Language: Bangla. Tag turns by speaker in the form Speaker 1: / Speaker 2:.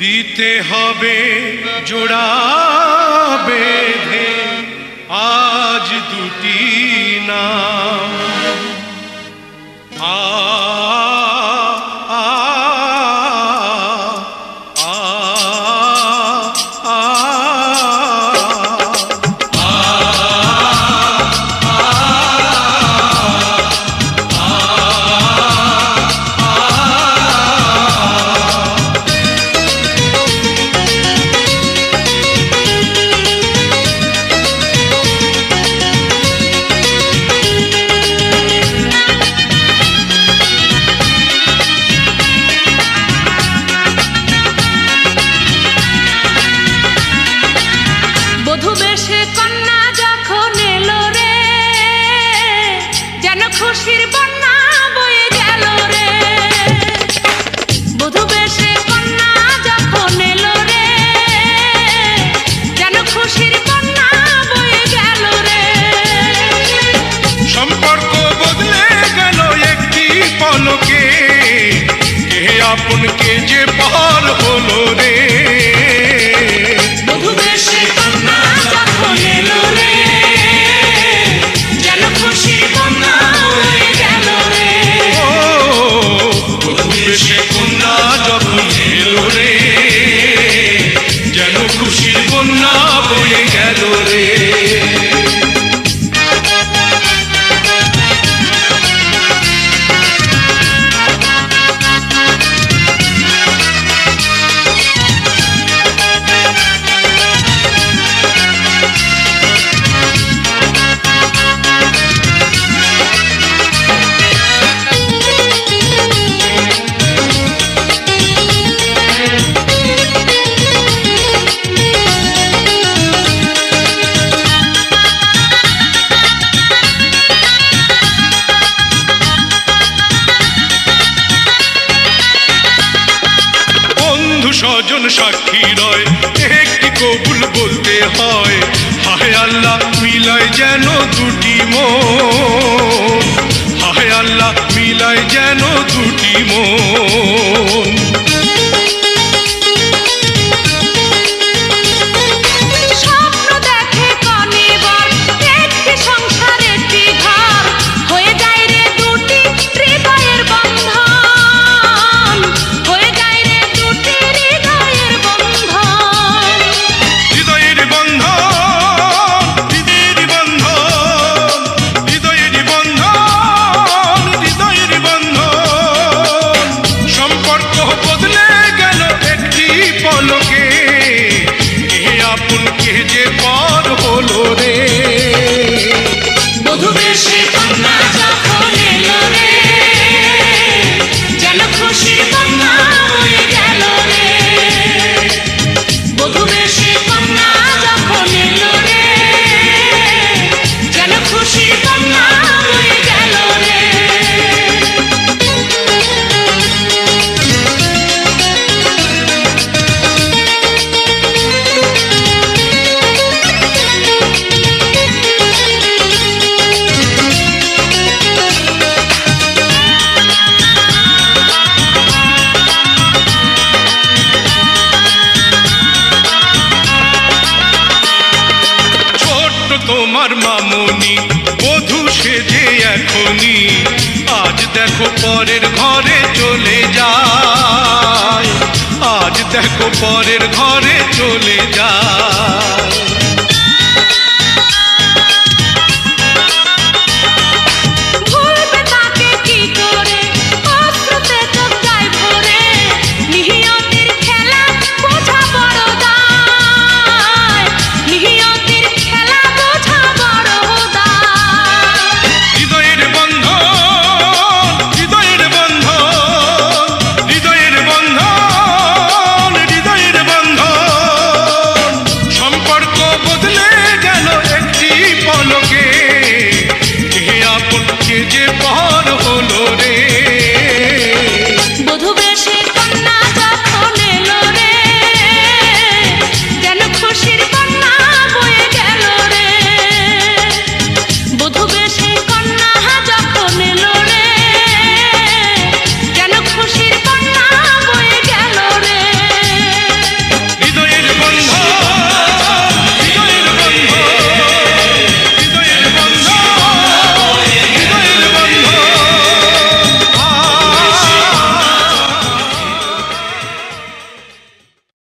Speaker 1: দিতে হবে জোড়া বেঁধে আজ দুটি নাম আ
Speaker 2: খুশির বন্যা বয়ে গেল রে বধূ বেশে কন্যা যখন এলো রে যেন খুশির বন্যা বয়ে গেল রে
Speaker 1: সম্পর্ক বদলে গেল একটি পলকে কে আপন কে যে পার হলো রে
Speaker 2: বধূ বেশে কন্যা যখন এলো রে যেন খুশির বন্যা
Speaker 1: সে কন্যা যখন এলো রে যেন খুশির বন্যা বয়ে গেল রে স্বজন সাক্ষী রয় একটি কবুল বলতে হয় হায় আল্লাহ মিলায় যেন দুটি মন হায় আল্লাহ মিলায় যেন দুটি মন তোমার মামনি বধূ সেজে এখনি আজ দেখো পরের ঘরে চলে যায় আজ দেখো পরের ঘরে চলে যায়